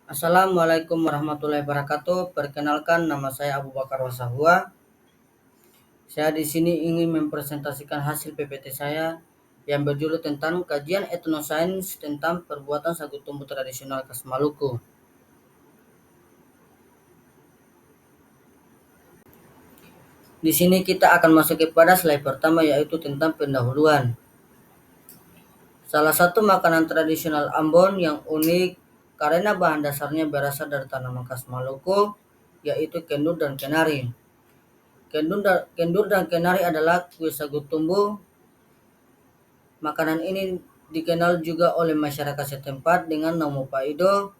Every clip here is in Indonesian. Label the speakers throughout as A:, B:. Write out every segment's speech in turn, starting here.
A: Assalamualaikum warahmatullahi wabarakatuh. Perkenalkan, nama saya Abu Bakar Wasahua. Saya di sini ingin mempresentasikan hasil PPT saya yang berjudul tentang kajian etnosains tentang perbuatan sagu tumbuh tradisional khas Maluku. Di sini kita akan masuk kepada slide pertama, yaitu tentang pendahuluan. Salah satu makanan tradisional Ambon yang unik karena bahan dasarnya berasal dari tanaman khas Maluku, yaitu kendur dan kenari. Kendur dan kenari adalah kue sagu tumbuh. Makanan ini dikenal juga oleh masyarakat setempat dengan nama paido.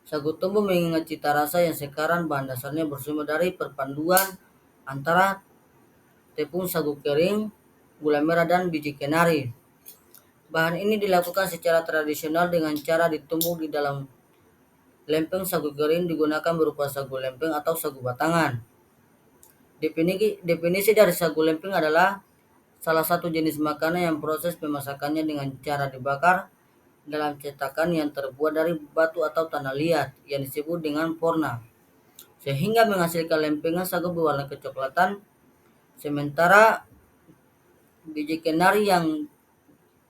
A: Sagu tumbuh mengingat cita rasa yang sekarang bahan dasarnya bersumber dari perpaduan antara tepung sagu kering, gula merah, dan biji kenari. Bahan ini dilakukan secara tradisional dengan cara ditumbuk di dalam lempeng sagu kering digunakan berupa sagu lempeng atau sagu batangan. Definisi dari sagu lempeng adalah salah satu jenis makanan yang proses pemasakannya dengan cara dibakar dalam cetakan yang terbuat dari batu atau tanah liat yang disebut dengan porna, sehingga menghasilkan lempengan sagu berwarna kecoklatan. Sementara biji kenari yang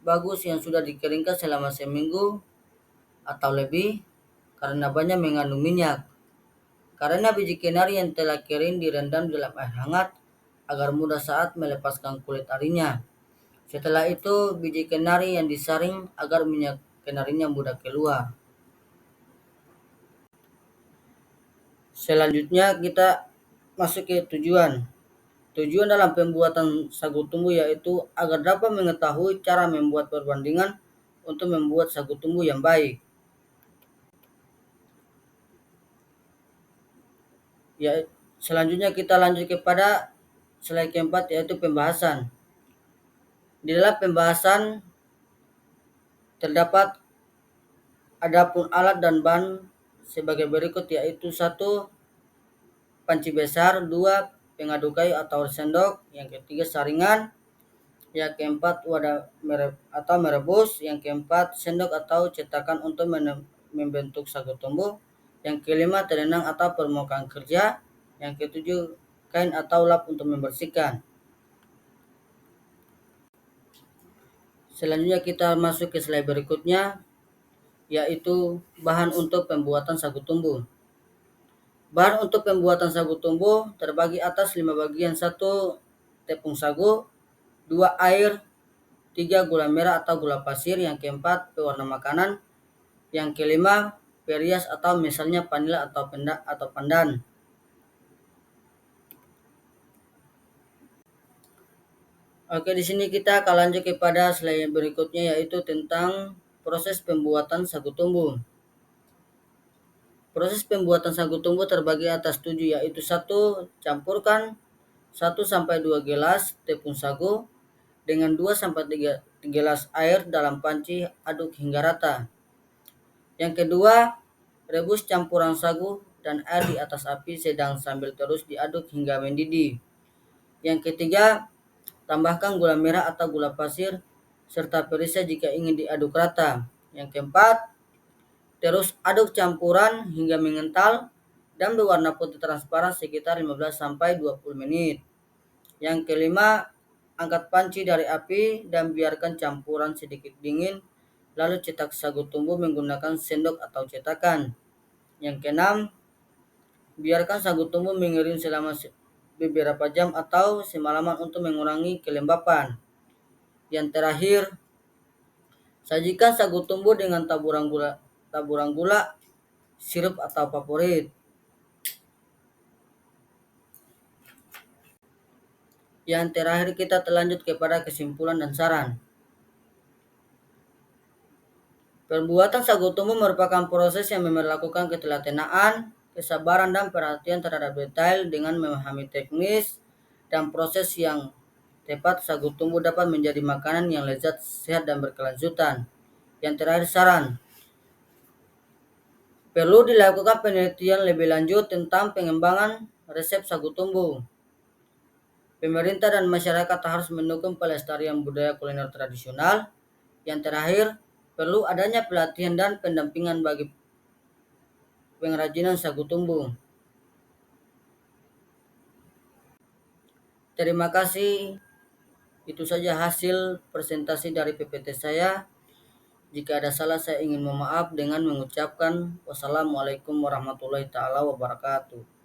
A: bagus yang sudah dikeringkan selama seminggu atau lebih karena banyak mengandung minyak. Karena biji kenari yang telah kering direndam dalam air hangat agar mudah saat melepaskan kulit arinya. Setelah itu, biji kenari yang disaring agar minyak kenarinya mudah keluar. Selanjutnya kita masuk ke tujuan. Tujuan dalam pembuatan sagu tumbuh yaitu agar dapat mengetahui cara membuat perbandingan untuk membuat sagu tumbuh yang baik. Ya, selanjutnya kita lanjut kepada slide keempat, yaitu pembahasan. Di dalam pembahasan terdapat adapun alat dan bahan sebagai berikut, yaitu 1. Panci besar, 2. Pengaduk kayu atau sendok, yang ketiga saringan, yang keempat wadah atau merebus, yang keempat sendok atau cetakan untuk membentuk sagu tumbuh, yang kelima tenenang atau permukaan kerja, yang ketujuh kain atau lap untuk membersihkan. Selanjutnya kita masuk ke slide berikutnya, yaitu bahan untuk pembuatan sagu tumbuh. Bahan untuk pembuatan sagu tumbuh terbagi atas 5 bagian. 1. Tepung sagu, 2. Air, 3. Gula merah atau gula pasir, yang keempat pewarna makanan, yang kelima perias atau misalnya vanila atau pandan. Oke, di sini kita akan lanjut kepada slide berikutnya, yaitu tentang proses pembuatan sagu tumbuh. Proses pembuatan sagu tumbuh terbagi atas 7, yaitu 1. Campurkan 1-2 gelas tepung sagu dengan 2-3 gelas air dalam panci, aduk hingga rata. Yang kedua, rebus campuran sagu dan air di atas api sedang sambil terus diaduk hingga mendidih. Yang ketiga, tambahkan gula merah atau gula pasir serta perisai jika ingin diaduk rata. Yang keempat, terus aduk campuran hingga mengental dan berwarna putih transparan sekitar 15-20 menit. Yang kelima, angkat panci dari api dan biarkan campuran sedikit dingin, lalu cetak sagu tumbuh menggunakan sendok atau cetakan. Yang keenam, biarkan sagu tumbuh mengering selama beberapa jam atau semalaman untuk mengurangi kelembapan. Yang terakhir, sajikan sagu tumbuh dengan taburan gula, sirup atau favorit. Yang terakhir kita terlanjut kepada kesimpulan dan saran. Pembuatan sagu tumbuh merupakan proses yang memerlukan ketelatenaan, kesabaran, dan perhatian terhadap detail. Dengan memahami teknis dan proses yang tepat, sagu tumbuh dapat menjadi makanan yang lezat, sehat, dan berkelanjutan. Yang terakhir saran, perlu dilakukan penelitian lebih lanjut tentang pengembangan resep sagu tumbuh. Pemerintah dan masyarakat harus mendukung pelestarian budaya kuliner tradisional. Yang terakhir, perlu adanya pelatihan dan pendampingan bagi pengrajinan sagu tumbuh. Terima kasih. Itu saja hasil presentasi dari PPT saya. Jika ada salah saya ingin memaaf dengan mengucapkan wassalamualaikum warahmatullahi taala wabarakatuh.